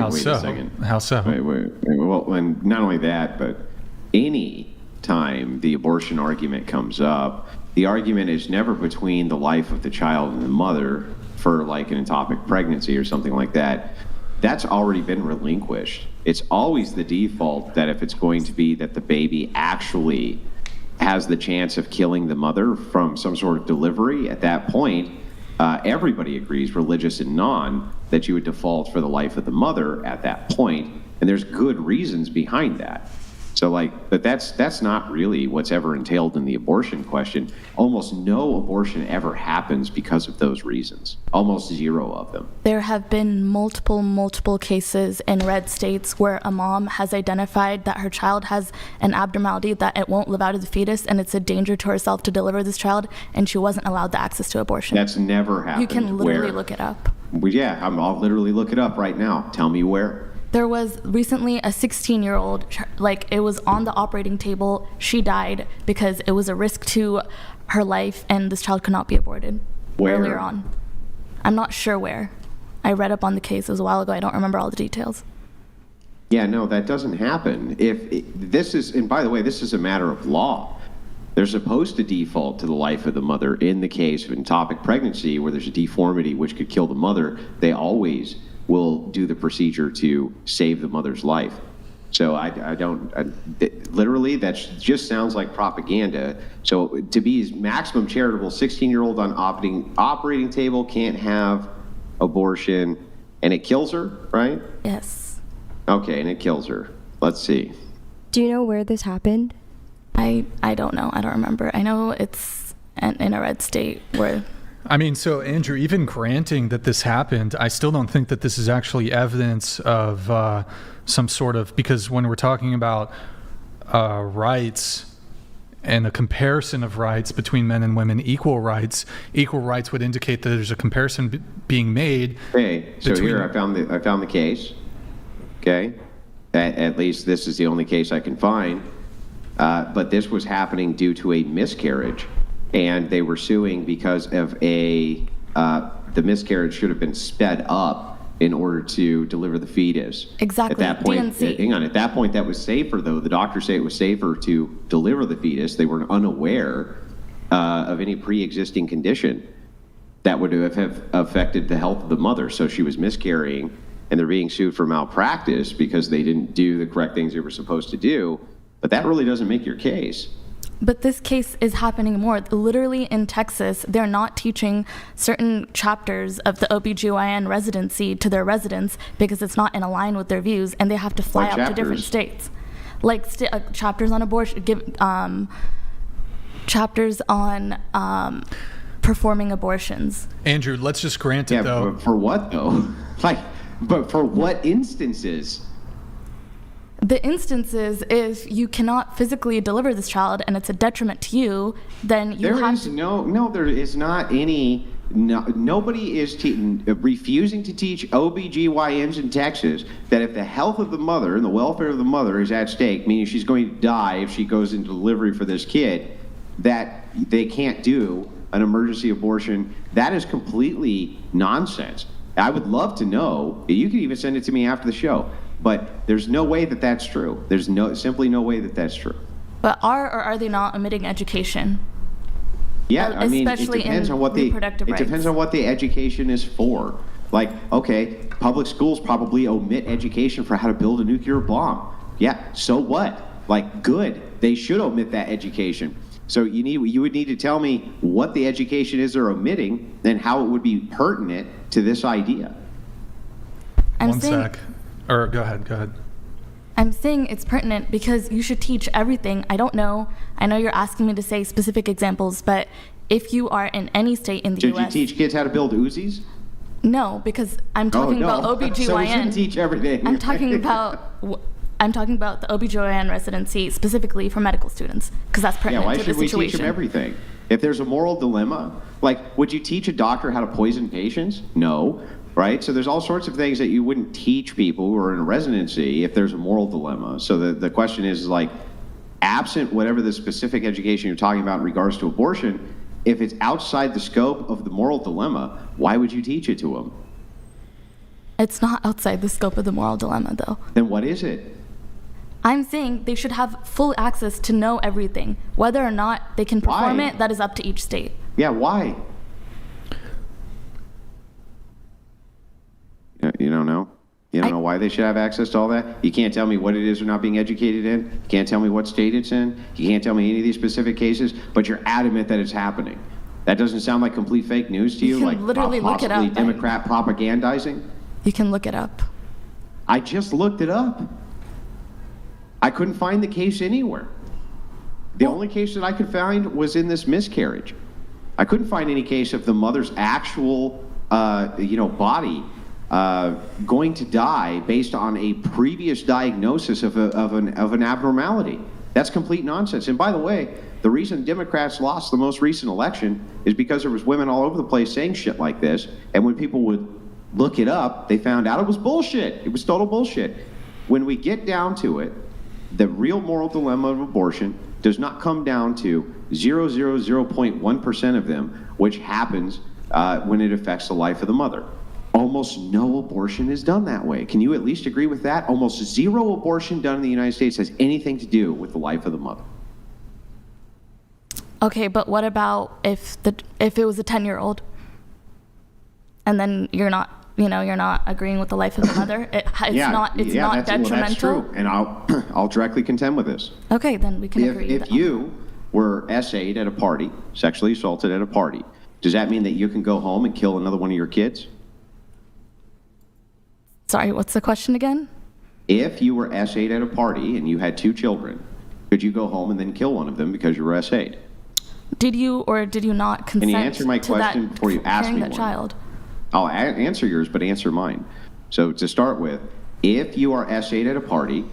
How wait so? a second. How so? Wait. Well, and not only that, but any time the abortion argument comes up, the argument is never between the life of the child and the mother for like an ectopic pregnancy or something like that. That's already been relinquished. It's always the default that if it's going to be that the baby actually has the chance of killing the mother from some sort of delivery, at that point, everybody agrees, religious and non, that you would default for the life of the mother at that point, and there's good reasons behind that. So but that's not really what's ever entailed in the abortion question. Almost no abortion ever happens because of those reasons. Almost zero of them. There have been multiple cases in red states where a mom has identified that her child has an abnormality that it won't live out as a fetus, and it's a danger to herself to deliver this child, and she wasn't allowed the access to abortion. That's never happened. You can literally look it up. Well, yeah, I'll literally look it up right now. Tell me where. There was recently a 16-year-old, it was on the operating table. She died because it was a risk to her life, and this child could not be aborted. Where? Earlier on. I'm not sure where. I read up on the case. It was a while ago. I don't remember all the details. Yeah, no, that doesn't happen. And by the way, this is a matter of law. They're supposed to default to the life of the mother in the case of ectopic pregnancy where there's a deformity which could kill the mother. They always will do the procedure to save the mother's life. So literally, that just sounds like propaganda. So to be maximum charitable, 16-year-old on operating table can't have abortion, and it kills her, right? Yes. Okay, and it kills her. Let's see. Do you know where this happened? I don't know. I don't remember. I know it's in a red state where... I mean, so Andrew, even granting that this happened, I still don't think that this is actually evidence of some sort of, because when we're talking about rights and a comparison of rights between men and women, equal rights would indicate that there's a comparison being made. Okay, so here I found the case. Okay, at least this is the only case I can find. But this was happening due to a miscarriage. And they were suing because of the miscarriage should have been sped up in order to deliver the fetus. Exactly. At that point, DNC. hang on. At that point, that was safer, though. The doctors say it was safer to deliver the fetus. They were unaware of any pre-existing condition that would have affected the health of the mother. So she was miscarrying, and they're being sued for malpractice because they didn't do the correct things they were supposed to do. But that really doesn't make your case. But this case is happening more. Literally in Texas, they're not teaching certain chapters of the OBGYN residency to their residents because it's not in line with their views, and they have to fly out to different states. Like chapters on abortion, chapters on performing abortions. Andrew, let's just grant it, though. But for what, though? But for what instances? The instances, if you cannot physically deliver this child and it's a detriment to you, then you have to... There is not any... nobody is refusing to teach OBGYNs in Texas that if the health of the mother and the welfare of the mother is at stake, meaning she's going to die if she goes into delivery for this kid, that they can't do an emergency abortion. That is completely nonsense. I would love to know. You can even send it to me after the show. But there's no way that that's true. There's simply no way that that's true. But are they not omitting education? Yeah, I mean, it especially depends in on what reproductive rights. It depends on what the education is for. Like, okay, public schools probably omit education for how to build a nuclear bomb. Yeah, so what? Like, good. They should omit that education. So you would need to tell me what the education is they're omitting and how it would be pertinent to this idea. One sec. Or go ahead. I'm saying it's pertinent because you should teach everything. I don't know. I know you're asking me to say specific examples, but if you are in any state in the U.S. Should you teach kids how to build Uzis? No, because I'm talking about OBGYN. So we shouldn't teach everything. I'm talking about the OBGYN residency specifically for medical students because that's pertinent to the situation. Why should we teach them everything? If there's a moral dilemma, like, would you teach a doctor how to poison patients? No. Right? So there's all sorts of things that you wouldn't teach people who are in a residency if there's a moral dilemma. So the question is, like, absent whatever the specific education you're talking about in regards to abortion, if it's outside the scope of the moral dilemma, why would you teach it to them? It's not outside the scope of the moral dilemma, though. Then what is it? I'm saying they should have full access to know everything. Whether or not they can perform Why? it, that is up to each state. Yeah, why? You don't know? You don't know why they should have access to all that? You can't tell me what it is they're not being educated in. You can't tell me what state it's in. You can't tell me any of these specific cases, but you're adamant that it's happening. That doesn't sound like complete fake news to you? You can Like literally look it possibly up. Democrat propagandizing? You can look it up. I just looked it up. I couldn't find the case anywhere. The only case that I could find was in this miscarriage. I couldn't find any case of the mother's actual, body going to die based on a previous diagnosis of an abnormality. That's complete nonsense. And by the way, the reason Democrats lost the most recent election is because there was women all over the place saying shit like this. And when people would look it up, they found out it was bullshit. It was total bullshit. When we get down to it, the real moral dilemma of abortion does not come down to 0.1% of them, which happens when it affects the life of the mother. Almost no abortion is done that way. Can you at least agree with that? Almost zero abortion done in the United States has anything to do with the life of the mother. Okay, but what about if it was a 10-year-old, and then you're not agreeing with the life of the mother? It's not detrimental. Well, that's true, and I'll directly contend with this. Okay, then we can agree. If you were SA'd at a party, sexually assaulted at a party, does that mean that you can go home and kill another one of your kids? Sorry, what's the question again? If you were SA'd at a party and you had 2 children, could you go home and then kill one of them because you were SA'd? Did you or did you not consent? Can you answer my question before you ask me that one? Child? I'll answer yours, but answer mine. So to start with, if you are SA'd at a party,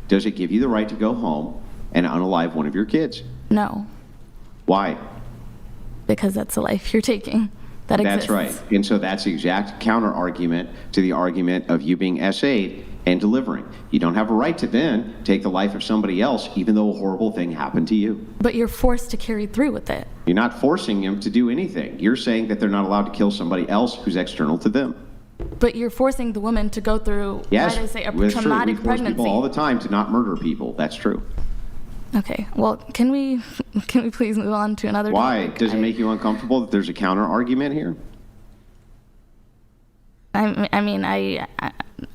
does it give you the right to go home and unalive one of your kids? No. Why? Because that's the life you're taking. That exists. That's right. And so that's the exact counter argument to the argument of you being SA'd and delivering. You don't have a right to then take the life of somebody else, even though a horrible thing happened to you. But you're forced to carry through with it. You're not forcing them to do anything. You're saying that they're not allowed to kill somebody else who's external to them. But you're forcing the woman to go through, Yes, might I say, a that's true. traumatic We force pregnancy. people all the time to not murder people. That's true. Okay, well, can we please move on to another Why? topic? Does it make you uncomfortable that there's a counter argument here?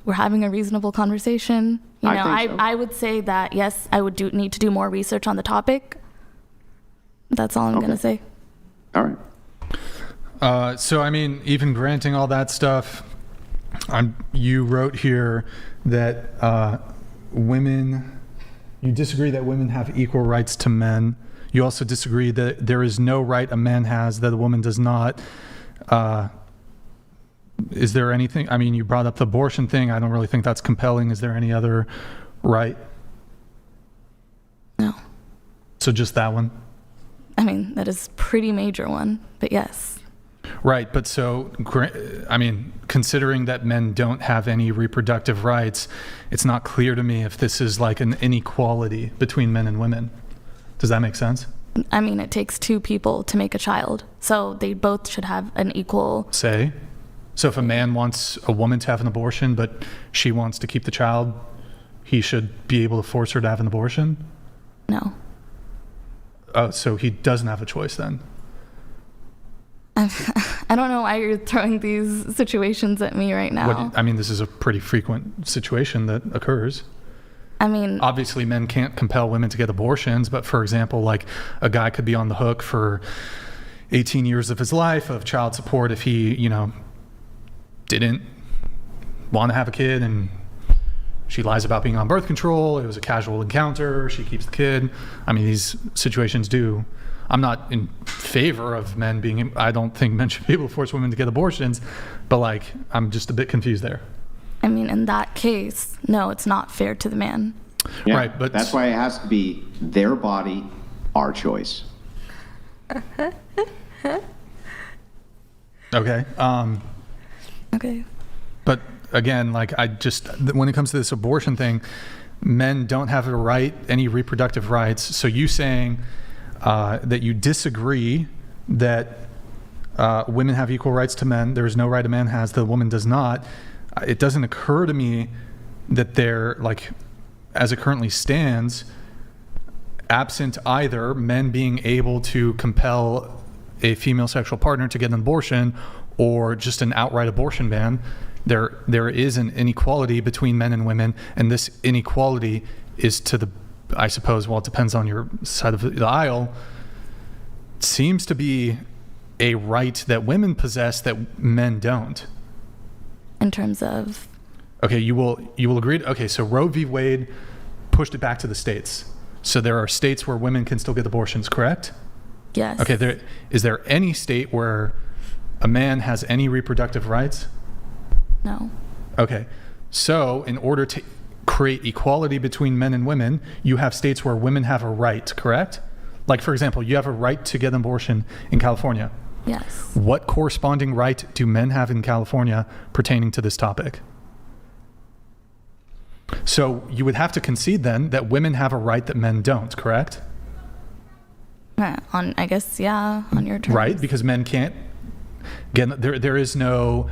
We're having a reasonable conversation. I think so. I would say that, yes, I would need to do more research on the topic. That's all I'm going to say. All right. So, even granting all that stuff, you wrote here that you disagree that women have equal rights to men. You also disagree that there is no right a man has that a woman does not. Is there anything, you brought up the abortion thing. I don't really think that's compelling. Is there any other right? No. So just that one? That is a pretty major one, but yes. Right, but so, considering that men don't have any reproductive rights, it's not clear to me if this is like an inequality between men and women. Does that make sense? It takes 2 people to make a child, so they both should have an equal... Say? So if a man wants a woman to have an abortion, but she wants to keep the child, he should be able to force her to have an abortion? No. Oh, so he doesn't have a choice then? I don't know why you're throwing these situations at me right now. This is a pretty frequent situation that occurs. Obviously men can't compel women to get abortions, but for example, like a guy could be on the hook for 18 years of his life of child support if he, didn't want to have a kid and she lies about being on birth control. It was a casual encounter. She keeps the kid. These situations do. I'm not in favor of men being, I don't think men should be able to force women to get abortions, but I'm just a bit confused there. In that case, no, it's not fair to the man. Yeah, right, but that's why it has to be their body, our choice. Okay. Okay. But again, when it comes to this abortion thing, men don't have any reproductive rights. So you saying that you disagree that women have equal rights to men, there is no right a man has that a woman does not. it doesn't occur to me that they're, like, as it currently stands, absent either men being able to compel a female sexual partner to get an abortion or just an outright abortion ban, there is an inequality between men and women, and this inequality is to the, I suppose, well, it depends on your side of the aisle, seems to be a right that women possess that men don't. In terms of? Okay, you will agree. Okay, so Roe v. Wade pushed it back to the states. So there are states where women can still get abortions, correct? Yes. Okay, is there any state where a man has any reproductive rights? No. Okay, so in order to create equality between men and women, you have states where women have a right, correct? Like, for example, you have a right to get an abortion in California. Yes. What corresponding right do men have in California pertaining to this topic? So you would have to concede then that women have a right that men don't, correct? I guess, yeah, on your terms. Right, because men can't. Again, there is no.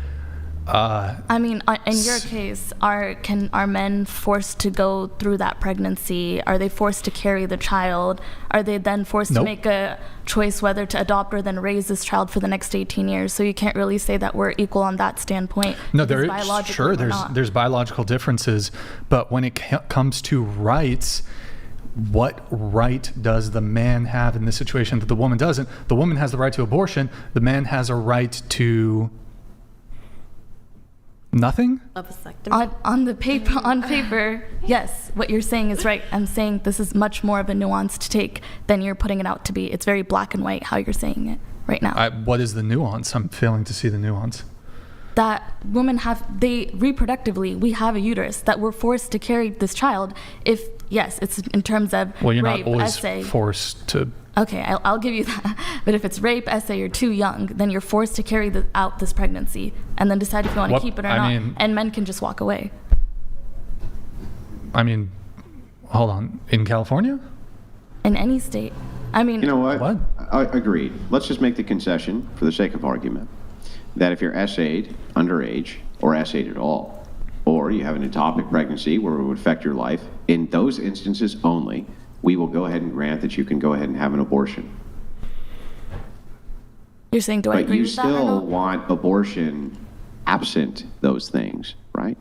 I mean, in your case, are men forced to go through that pregnancy? Are they forced to carry the child? Are they then forced to make a choice whether to adopt or then raise this child for the next 18 years? So you can't really say that we're equal on that standpoint. No, there's biological differences, but when it comes to rights, what right does the man have in this situation that the woman doesn't? The woman has the right to abortion. The man has a right to nothing? A vasectomy? On paper, yes, what you're saying is right. I'm saying this is much more of a nuanced take than you're putting it out to be. It's very black and white how you're saying it right now. What is the nuance? I'm failing to see the nuance. That women reproductively, we have a uterus, that we're forced to carry this child if, yes, it's in terms of well, you're rape, not always essay. Forced to. Okay, I'll give you that. But if it's rape, essay, or too young, then you're forced to carry out this pregnancy and then decide if you want to keep it or not. And men can just walk away. I mean, hold on. In California? In any state. I mean. You know what? What? Agreed. Let's just make the concession, for the sake of argument, that if you're SA'd underage or SA'd at all, or you have an ectopic pregnancy where it would affect your life, in those instances only, we will go ahead and grant that you can go ahead and have an abortion. You're saying, do I agree with that or But you still not? want abortion absent those things, right?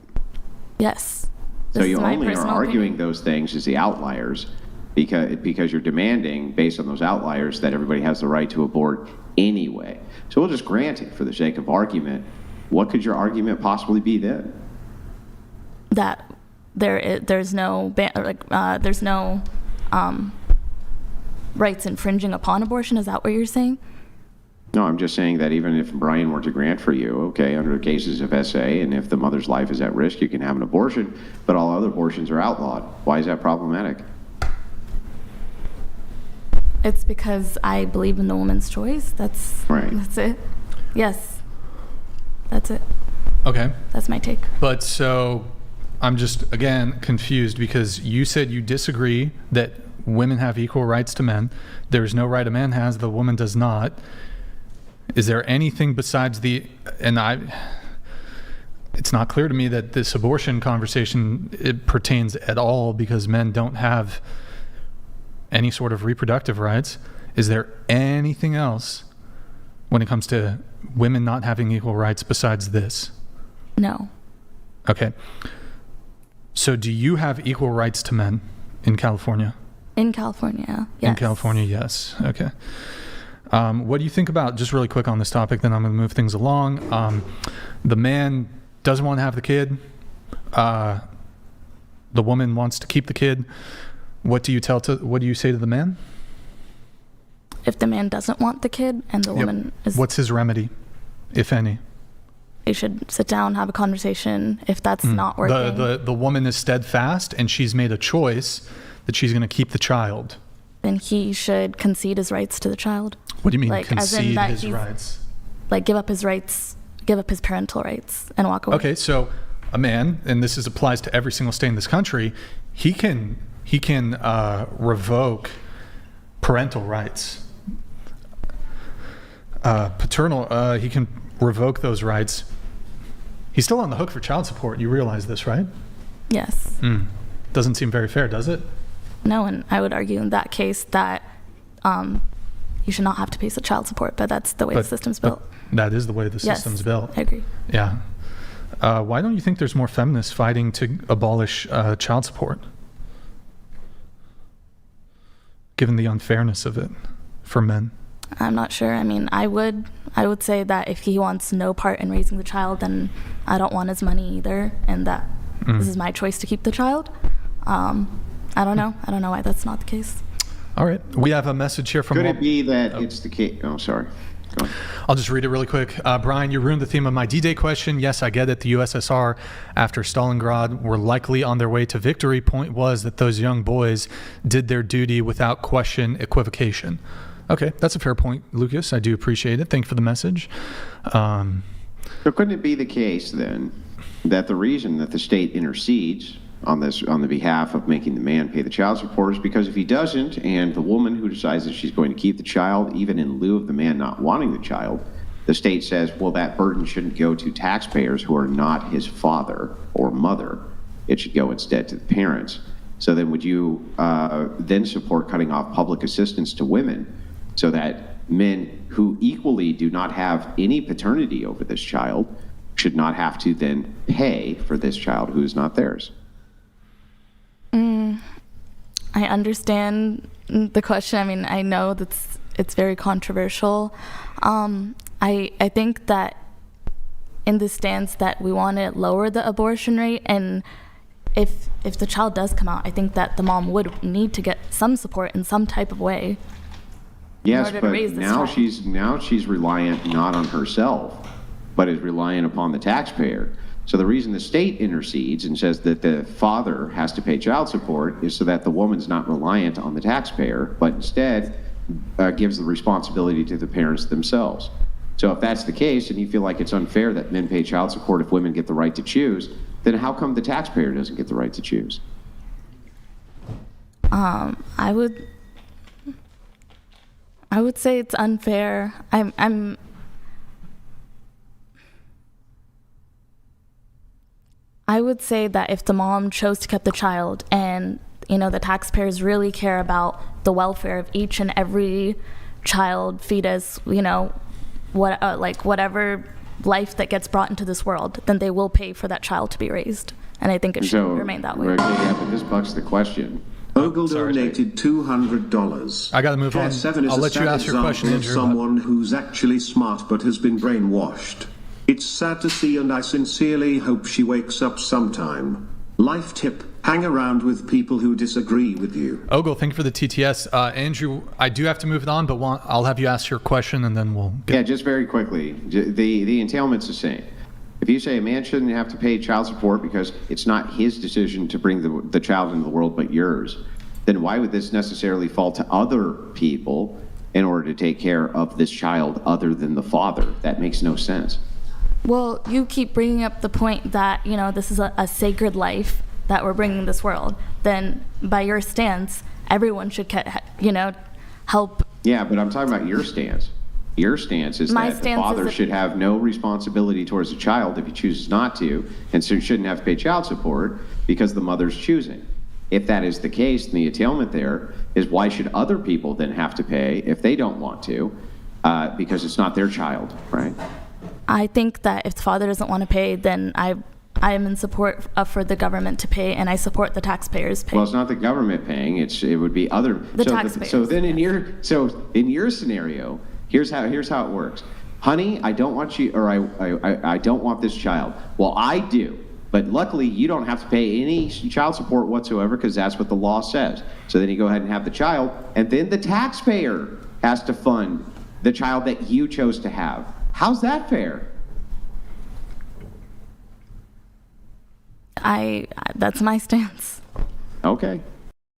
Yes. So This you is my only are personal arguing opinion. those things as the outliers because you're demanding, based on those outliers, that everybody has the right to abort anyway. So we'll just grant it for the sake of argument. What could your argument possibly be then? That there's no rights infringing upon abortion. Is that what you're saying? No, I'm just saying that even if Brian were to grant for you, okay, under cases of SA, and if the mother's life is at risk, you can have an abortion, but all other abortions are outlawed. Why is that problematic? It's because I believe in the woman's choice. That's it. Yes. That's it. Okay. That's my take. But so I'm just, again, confused because you said you disagree that women have equal rights to men. There's no right a man has, the woman does not. Is there anything besides it's not clear to me that this abortion conversation, it pertains at all because men don't have any sort of reproductive rights. Is there anything else when it comes to women not having equal rights besides this? No. Okay. So do you have equal rights to men in California? In California, yes. In California, yes. Okay. What do you think about, just really quick on this topic, then I'm going to move things along. The man doesn't want to have the kid. The woman wants to keep the kid. What do you say to the man? If the man doesn't want the kid and the woman is... What's his remedy, if any? They should sit down, have a conversation. If that's not working... The woman is steadfast and she's made a choice that she's going to keep the child. Then he should concede his rights to the child. What do you mean, like, concede his rights? Like, give up his rights, give up his parental rights, and walk away. Okay, so a man, and this applies to every single state in this country, he can revoke parental rights. He can revoke those rights He's still on the hook for child support. You realize this, right? Yes. Doesn't seem very fair, does it? No, and I would argue in that case that you should not have to pay child support, but that's the way the system's built. That is the way the Yes, system's built. I agree. Yeah. Why don't you think there's more feminists fighting to abolish child support? Given the unfairness of it for men. I'm not sure. I mean, I would say that if he wants no part in raising the child, then I don't want his money either, and that this is my choice to keep the child. I don't know. I don't know why that's not the case. All right. We have a message here from... Could it be that it's the case? Oh, sorry. Go ahead. I'll just read it really quick. Brian, you ruined the theme of my D-Day question. Yes, I get it. The USSR, after Stalingrad, were likely on their way to victory. Point was that those young boys did their duty without question, equivocation. Okay, that's a fair point, Lucas. I do appreciate it. Thank you for the message. So couldn't it be the case then that the reason that the state intercedes on the behalf of making the man pay the child support is because if he doesn't, and the woman who decides that she's going to keep the child, even in lieu of the man not wanting the child, the state says, well, that burden shouldn't go to taxpayers who are not his father or mother. It should go instead to the parents. So then would you then support cutting off public assistance to women so that men who equally do not have any paternity over this child should not have to then pay for this child who is not theirs? I understand the question. I mean, I know it's very controversial. I think that in the stance that we want to lower the abortion rate, and if the child does come out, I think that the mom would need to get some support in some type of way. Yes, in order but to raise this now child. she's reliant not on herself, but is reliant upon the taxpayer. So the reason the state intercedes and says that the father has to pay child support is so that the woman's not reliant on the taxpayer, but instead gives the responsibility to the parents themselves. So if that's the case, and you feel like it's unfair that men pay child support if women get the right to choose, then how come the taxpayer doesn't get the right to choose? I would say it's unfair. I would say that if the mom chose to keep the child and, the taxpayers really care about the welfare of each and every child, fetus, whatever life that gets brought into this world, then they will pay for that child to be raised. And I think it should remain that way. Yeah, but this bucks the question. Ogle donated $200. I got to move on. I'll let you ask your question, Of Andrew. someone who's actually smart but has been brainwashed. It's sad to see, and I sincerely hope she wakes up sometime. Life tip: hang around with people who disagree with you. Ogle, thank you for the TTS. Andrew, I do have to move it on, but I'll have you ask your question, and then we'll get... Yeah, just very quickly. The entailment's the same. If you say a man shouldn't have to pay child support because it's not his decision to bring the child into the world but yours, then why would this necessarily fall to other people in order to take care of this child other than the father? That makes no sense. Well, you keep bringing up the point that, this is a sacred life that we're bringing this world. Then by your stance, everyone should, help. Yeah, but I'm talking about your stance. Your stance is that the father should have no responsibility towards the child if he chooses not to, and so shouldn't have to pay child support because the mother's choosing. If that is the case, then the entailment there is why should other people then have to pay if they don't want to, because it's not their child, right? I think that if the father doesn't want to pay, then I am in support for the government to pay, and I support the taxpayers paying. Well, it's not the government paying; it would be other. Taxpayers. So then in your scenario, here's how it works. Honey, I don't want you, or I don't want this child. Well, I do, but luckily you don't have to pay any child support whatsoever because that's what the law says. So then you go ahead and have the child, and then the taxpayer has to fund the child that you chose to have. How's that fair? That's my stance. Okay.